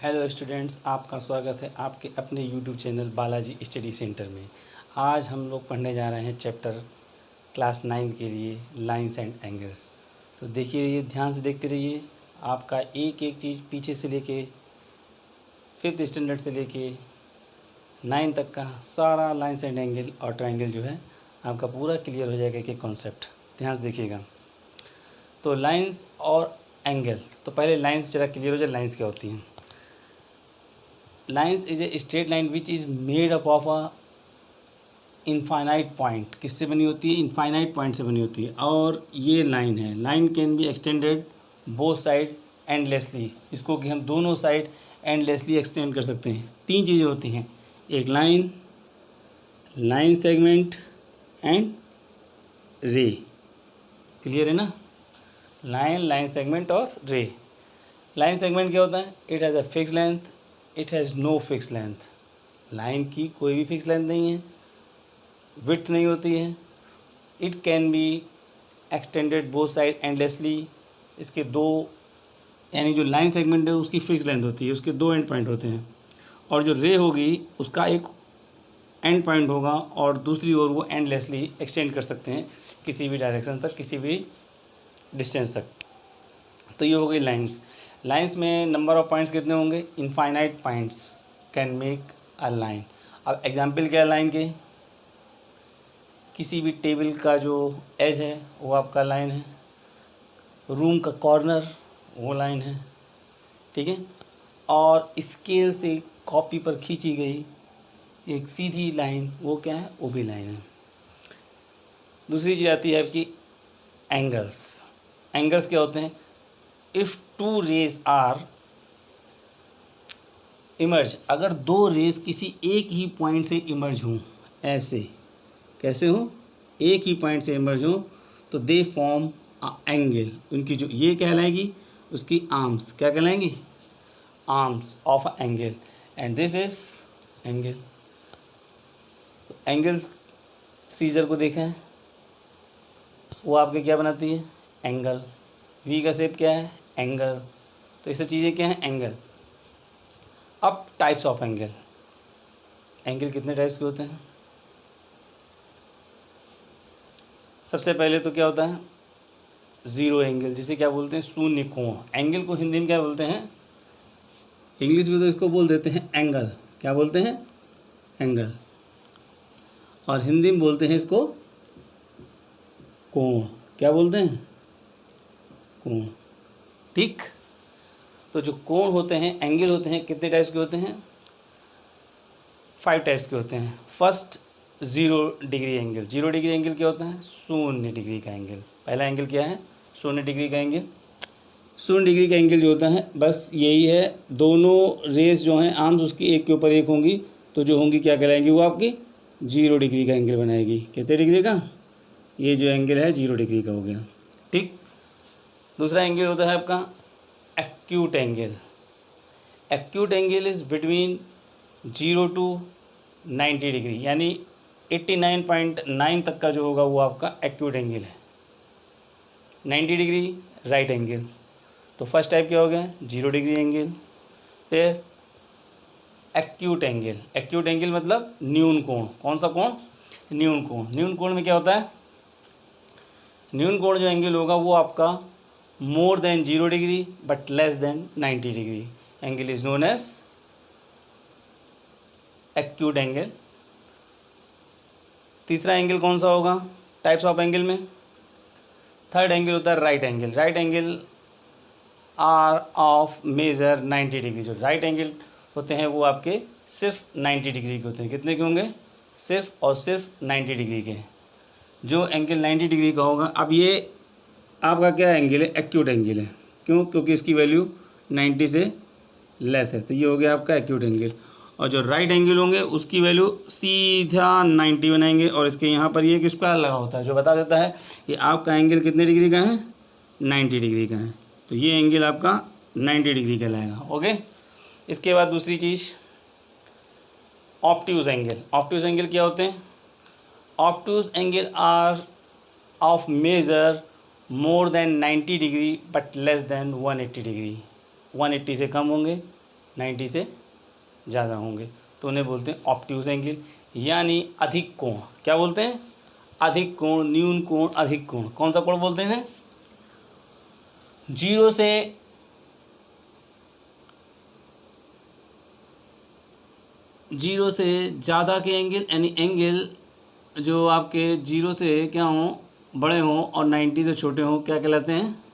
Hello students, आपका स्वागत है आपके अपने YouTube channel Balaji study centre में। आज हम लोग पढ़ने जा रहे हैं चैप्टर क्लास 9 के लिए लाइंस एंड एंगल्स। तो देखिए, ये ध्यान से देखते रहिए। आपका एक एक चीज़ पीछे से लेके 5th स्टैंडर्ड से लेके 9 तक का सारा लाइंस एंड एंगल और ट्रायंगल जो है आपका पूरा क्लियर हो जाएगा। एक कॉन्सेप्ट ध्यान से देखिएगा। तो लाइंस और एंगल, तो पहले लाइंस जरा क्लियर हो जाए। लाइंस क्या होती हैं? Lines is a straight line which is made up of a infinite point. किससे बनी होती है? इनफाइनाइट पॉइंट से बनी होती है। और ये लाइन है, line can be extended both side endlessly. इसको कि हम दोनों साइड एंडलेसली एक्सटेंड कर सकते हैं। 3 चीज़ें होती हैं, एक लाइन, लाइन सेगमेंट एंड रे। क्लियर है ना? लाइन, लाइन सेगमेंट और रे। लाइन सेगमेंट क्या होता है? It has a fix length, it has no fix length. Line की कोई भी फिक्स लेंथ नहीं है, विड्थ नहीं होती है। It can be extended both side endlessly. इसके दो, यानी जो लाइन सेगमेंट है उसकी फिक्स लेंथ होती है, उसके 2 एंड पॉइंट होते हैं। और जो रे होगी उसका एक एंड पॉइंट होगा और दूसरी ओर वो एंडलेसली एक्सटेंड कर सकते हैं किसी भी डायरेक्शन तक, किसी भी डिस्टेंस तक। तो ये हो गई लाइंस। लाइंस में नंबर ऑफ पॉइंट्स कितने होंगे? Infinite points can make a line. अब एग्जांपल क्या है लाइन के? किसी भी टेबल का जो एज है वो आपका लाइन है, रूम का कॉर्नर वो लाइन है, ठीक है। और स्केल से कॉपी पर खींची गई एक सीधी लाइन वो क्या है? वो भी लाइन है। दूसरी चीज़ आती है आपकी एंगल्स। एंगल्स क्या होते हैं? इफ़ 2 रेज आर इमर्ज, अगर 2 रेज किसी एक ही पॉइंट से इमर्ज हों, ऐसे कैसे हों? एक ही पॉइंट से इमर्ज हों, तो दे फॉर्म अ एंगल। उनकी जो ये कहलाएगी, उसकी आर्म्स क्या कहलाएंगी? Arms of a angle, and this is angle. तो एंगल सीजर को देखें, वो आपके क्या बनाती है? एंगल। वी का शेप क्या है? एंगल। तो ये सब चीज़ें क्या हैं? एंगल। अब टाइप्स ऑफ एंगल। एंगल कितने टाइप्स के होते हैं? सबसे पहले तो क्या होता है? ज़ीरो एंगल, जिसे क्या बोलते हैं? शून्य कोण। एंगल को हिंदी में क्या बोलते हैं? इंग्लिश में तो इसको बोल देते हैं एंगल। क्या बोलते हैं? एंगल। और हिंदी में बोलते हैं इसको कोण। क्या बोलते हैं? कोण। ठीक। तो जो कोण होते हैं, एंगल होते हैं, कितने टाइप्स के होते हैं? 5 टाइप्स के होते हैं। First, 0 degree angle. 0 degree angle क्या होता है? 0 डिग्री का एंगल। पहला एंगल क्या है? 0 डिग्री का एंगल। 0 डिग्री का एंगल जो होता है, बस यही है, दोनों रेस जो हैं आर्म्स उसकी एक के ऊपर एक होंगी, तो जो होंगी क्या कहलाएंगी? वो आपकी 0 डिग्री का एंगल बनाएगी। कितने डिग्री का? ये जो एंगल है 0 डिग्री का हो गया, ठीक। दूसरा एंगल होता है आपका acute angle. Acute angle is between 0 to 90 degree, यानी 89.9 तक का जो होगा वो आपका एक्यूट एंगल है। 90 डिग्री राइट एंगल। तो फर्स्ट टाइप क्या हो गया? 0 डिग्री एंगल। फिर एक्यूट एंगल। एक्यूट एंगल मतलब न्यून कोण। कौन सा कोण? न्यून कोण। न्यून कोण में क्या होता है? न्यून कोण जो एंगल होगा वो आपका more than 0 degree but less than 90 degree angle is known as acute angle. तीसरा एंगल कौन सा होगा टाइप्स ऑफ एंगल में? थर्ड एंगल होता है right angle. Right angle are of measure 90 degree. जो राइट एंगल होते हैं वो आपके सिर्फ 90 डिग्री के होते हैं। कितने के होंगे? सिर्फ और सिर्फ 90 डिग्री के। जो एंगल 90 डिग्री का होगा, अब ये आपका क्या एंगल है? एक्यूट एंगल है। क्यों? क्योंकि इसकी वैल्यू 90 से लेस है, तो ये हो गया आपका एक्यूट एंगल। और जो राइट एंगल होंगे उसकी वैल्यू सीधा 90 बनाएंगे, और इसके यहाँ पर ये एक स्क्वायर लगा होता है जो बता देता है कि आपका एंगल कितने डिग्री का है? 90 डिग्री का है। तो ये एंगल आपका 90 डिग्री का लाएगा। ओके। इसके बाद दूसरी चीज़ ऑब्ट्यूज एंगल। ऑब्ट्यूज एंगल क्या होते हैं? Obtuse angle are of measure more than 90 degree but less than 180 degree. 180 से कम होंगे 90 से ज़्यादा होंगे तो उन्हें बोलते हैं ऑब्ट्यूज एंगल, यानी अधिक कोण। क्या बोलते हैं? अधिक कोण, न्यून कोण, अधिक कोण। कौन सा कोण बोलते हैं? जीरो से ज़्यादा के एंगल, यानी एंगल जो आपके जीरो से क्या हों, बड़े हों और 90 से छोटे हों, क्या कहलाते हैं?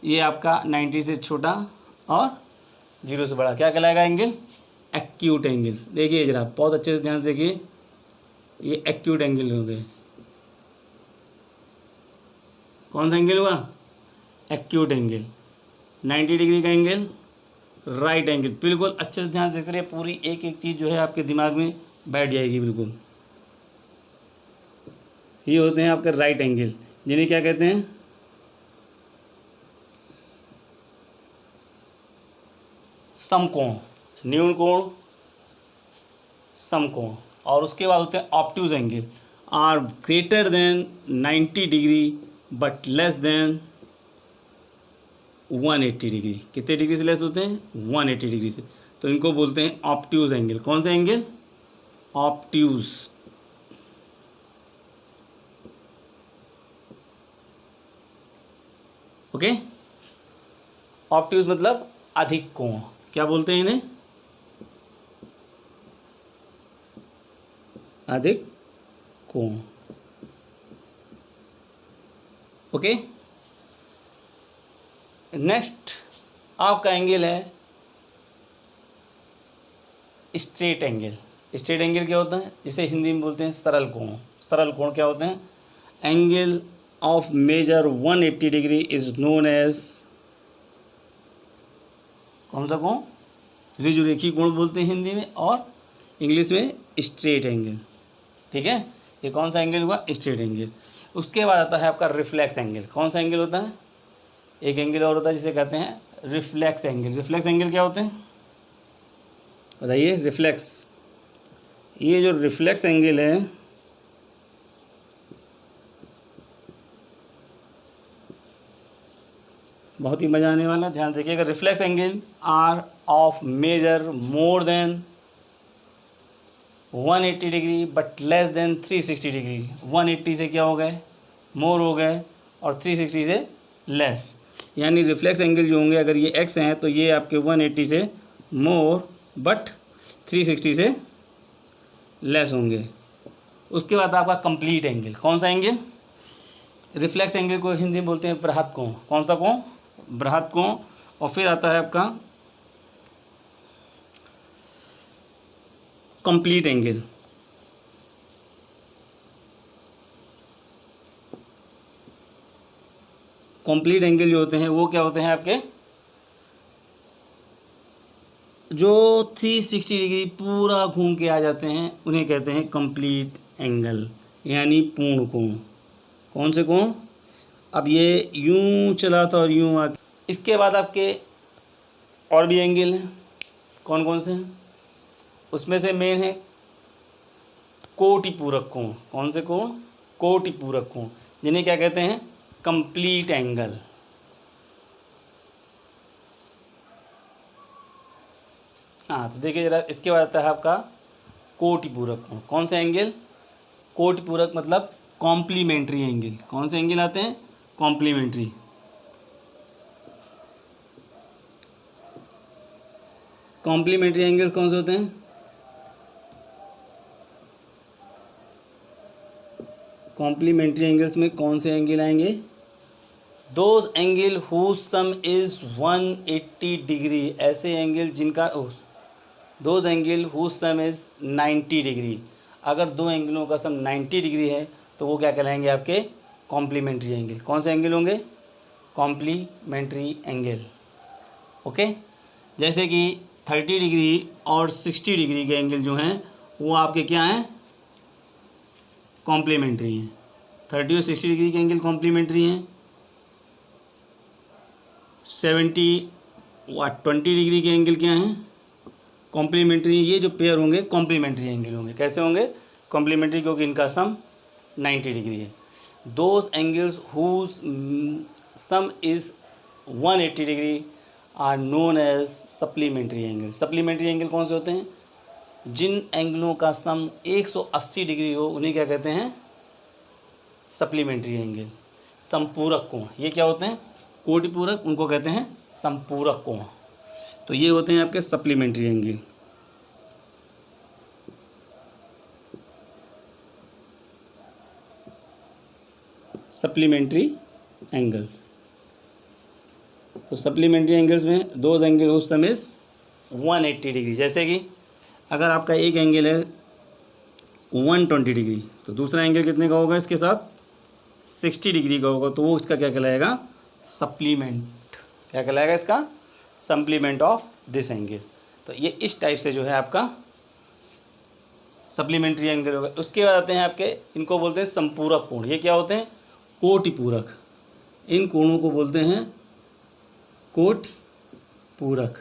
ये आपका 90 से छोटा और जीरो से बड़ा क्या कहलाएगा? Angle acute angle. देखिए जरा बहुत अच्छे से ध्यान से देखिए, ये एक्यूट एंगल हो गए। कौन सा एंगल हुआ? Acute angle. 90 डिग्री का एंगल राइट एंगल। बिल्कुल अच्छे से ध्यान से देखते रहिए, पूरी एक एक चीज़ जो है आपके दिमाग में बैठ जाएगी बिल्कुल। ये होते हैं आपके राइट एंगल, जिन्हें क्या कहते हैं? समकोण, न्यून कोण, समकोण। और उसके बाद होते हैं obtuse angle, are greater than 90 degree but less than 180 degree. कितने डिग्री से लेस होते हैं? 180 डिग्री से। तो इनको बोलते हैं ऑब्ट्यूज एंगल। कौन सा एंगल? ऑब्ट्यूज। ओके, ऑब्ट्यूज मतलब अधिक कोण। क्या बोलते हैं इन्हें? अधिक कोण। ओके, नेक्स्ट आपका एंगल है स्ट्रेट एंगल। स्ट्रेट एंगल क्या होता है? इसे हिंदी में बोलते हैं सरल कोण। सरल कोण क्या होते हैं? Angle of measure 180 degree is known as, कौन सा कोण? ऋजुरेखी कोण बोलते हैं हिंदी में, और इंग्लिश में स्ट्रेट एंगल। ठीक है, ये कौन सा एंगल हुआ? Straight angle. उसके बाद आता है आपका रिफ्लेक्स एंगल। कौन सा एंगल होता है? एक एंगल और होता है जिसे कहते हैं रिफ्लेक्स एंगल। रिफ्लेक्स एंगल क्या होते हैं बताइए? रिफ्लेक्स, ये जो रिफ्लेक्स एंगल है, बहुत ही मजा आने वाला, ध्यान से देखिएगा। Reflex angle are of measure more than 180 degree but less than 360 degree. 180 से क्या हो गए? मोर हो गए, और 360 से लेस। यानी रिफ्लेक्स एंगल जो होंगे, अगर ये एक्स हैं तो ये आपके 180 से मोर बट 360 से लेस होंगे। उसके बाद आपका कंप्लीट एंगल। कौन सा एंगल? रिफ्लेक्स एंगल को हिंदी में बोलते हैं बृहत कोण। कौन सा कोण? बृहत कोण। और फिर आता है आपका कंप्लीट एंगल। कंप्लीट एंगल जो होते हैं वो क्या होते हैं आपके? जो 360 डिग्री पूरा घूम के आ जाते हैं उन्हें कहते हैं कंप्लीट एंगल, यानी पूर्ण कोण। कौन से कोण? अब ये यूं चला था और यूं आ। इसके बाद आपके और भी एंगल हैं। कौन कौन से हैं? उसमें से मेन है कोटि पूरक कोण। कौन से कोण? कोटि पूरक कोण, जिन्हें क्या कहते हैं? Complete angle. हाँ, तो देखिए जरा, इसके बाद आता है आपका कोटि पूरक कोण। कौन सा एंगल? कोटि पूरक मतलब कॉम्प्लीमेंट्री एंगल। कौन से एंगल आते हैं? कॉम्प्लीमेंट्री। कॉम्प्लीमेंट्री एंगल कौन से होते हैं? कॉम्प्लीमेंट्री एंगल्स में कौन से एंगल आएंगे? Those angle whose sum is 180 degree. ऐसे एंगल जिनका, those angle whose sum is 90 degree. अगर दो एंगलों का सम 90 डिग्री है तो वो क्या कहलाएंगे? आपके कॉम्प्लीमेंट्री एंगल। कौन से एंगल होंगे? Complementary angle. ओके, जैसे कि 30 डिग्री और 60 डिग्री के एंगल जो हैं वो आपके क्या हैं? कॉम्प्लीमेंट्री हैं। 30 और 60 डिग्री के एंगल कॉम्प्लीमेंट्री हैं। 20 डिग्री के एंगल क्या हैं? कॉम्प्लीमेंट्री। ये जो पेयर होंगे कॉम्प्लीमेंट्री एंगल होंगे। कैसे होंगे? कॉम्प्लीमेंट्री, क्योंकि इनका सम 90 डिग्री है। Those angles whose sum is 180 degree are known as supplementary angle. Supplementary angle कौन से होते हैं? जिन एंगलों का सम 180 डिग्री हो उन्हें क्या कहते हैं? Supplementary angle. संपूरक कोण, ये क्या होते हैं? कोटि पूरक, उनको कहते हैं संपूरक कोण। तो ये होते हैं आपके सप्लीमेंट्री एंगल। Supplementary angles. तो सप्लीमेंट्री एंगल्स में दो एंगल उस समय 180 डिग्री। जैसे कि अगर आपका एक एंगल है 120 डिग्री तो दूसरा एंगल कितने का होगा इसके साथ? 60 डिग्री का होगा। तो वो इसका क्या कहलाएगा? सप्लीमेंट। क्या कहलाएगा इसका? Supplement of this angle. तो ये इस टाइप से जो है आपका सप्लीमेंट्री एंगल होगा। उसके बाद आते हैं आपके, इनको बोलते हैं संपूरक कोण। ये क्या होते हैं? कोटि पूरक। इन कोणों को बोलते हैं कोटि पूरक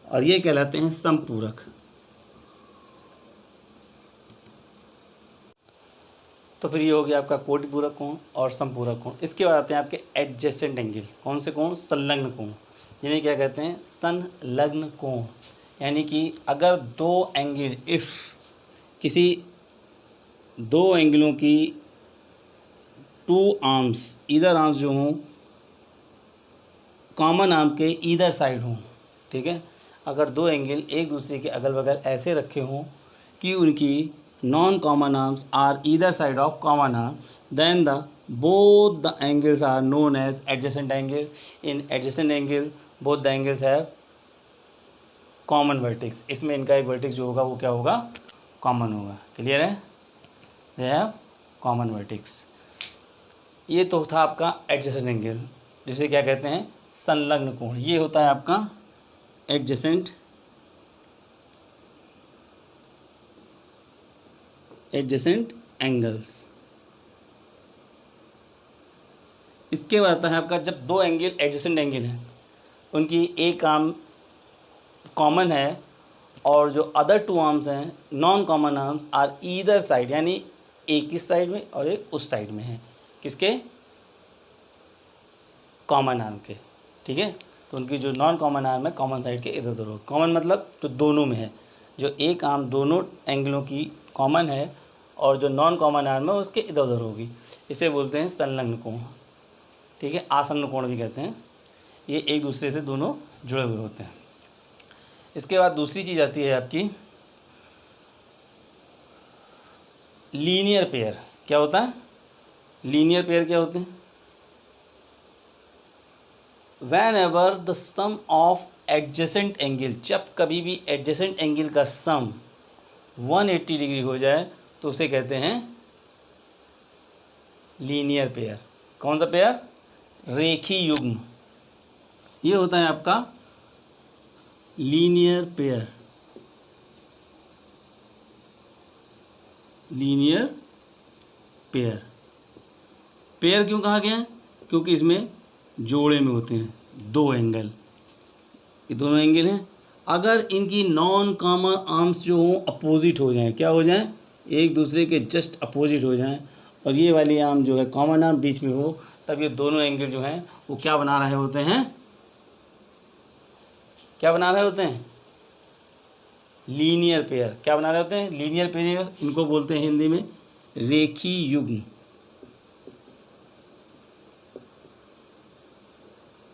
और ये कहलाते हैं संपूरक। तो फिर ये हो गया आपका कोटि पूरक कोण और संपूरक कोण। इसके बाद आते हैं आपके एडजेसेंट एंगल। कौन से कोण? संलग्न कोण, जिन्हें क्या कहते हैं? संलग्न कोण। यानी कि अगर दो एंगल, इफ़ किसी दो एंगलों की टू आर्म्स, ईदर आर्म्स जो हों कॉमन आर्म के ईदर साइड हों, ठीक है, अगर दो एंगल एक दूसरे के अगल बगल ऐसे रखे हों कि उनकी non common arms are either side of common arm, then the both the angles are known as adjacent angle. In adjacent angle both the angles have common vertex. इसमें इनका एक वर्टेक्स जो होगा वो क्या होगा? कॉमन होगा। क्लियर है? They have common vertex. ये तो था आपका एडजेसेंट एंगल, जिसे क्या कहते हैं? संलग्न कोण। ये होता है आपका एडजेसेंट एंगल्स। इसके बाद आता है आपका, जब दो एंगल एडजेसेंट एंगल हैं, उनकी एक आर्म कॉमन है और जो अदर टू आर्म्स हैं non common arms are either side, यानी एक इस साइड में और एक उस साइड में है। किसके? कॉमन आर्म के। ठीक है, तो उनकी जो नॉन कॉमन आर्म है कॉमन साइड के इधर उधर हो। कॉमन मतलब जो दोनों में है, जो एक आर्म दोनों एंगलों की कॉमन है और जो नॉन कॉमन आर्म है उसके इधर उधर होगी। इसे बोलते हैं संलग्न कोण। ठीक है, आसन्न कोण भी कहते हैं। ये एक दूसरे से दोनों जुड़े हुए होते हैं। इसके बाद दूसरी चीज़ आती है आपकी लीनियर पेयर। क्या होता है? लीनियर पेयर क्या होते हैं? Whenever the sum of adjacent angle, जब कभी भी एडजेसेंट एंगल का सम 180 डिग्री हो जाए तो उसे कहते हैं लीनियर पेयर। कौन सा पेयर? रेखी युग्म। ये होता है आपका linear pair. Linear pair. Pair क्यों कहा गया है? क्योंकि इसमें जोड़े में होते हैं दो एंगल। ये दोनों एंगल हैं, अगर इनकी नॉन कॉमन आर्म्स जो हों अपोजिट हो जाएं, क्या हो जाएं? एक दूसरे के जस्ट अपोजिट हो जाएं, और ये वाली आर्म जो है कॉमन आर्म बीच में हो, तब ये दोनों एंगल जो हैं वो क्या बना रहे होते हैं? क्या बना रहे होते हैं? Linear pair. क्या बना रहे होते हैं? Linear pair. इनको बोलते हैं हिंदी में रेखी युग्म।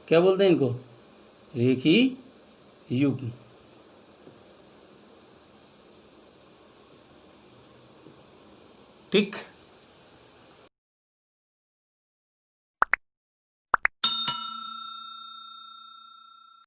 क्या बोलते हैं इनको? रेखी युग्म। ठीक।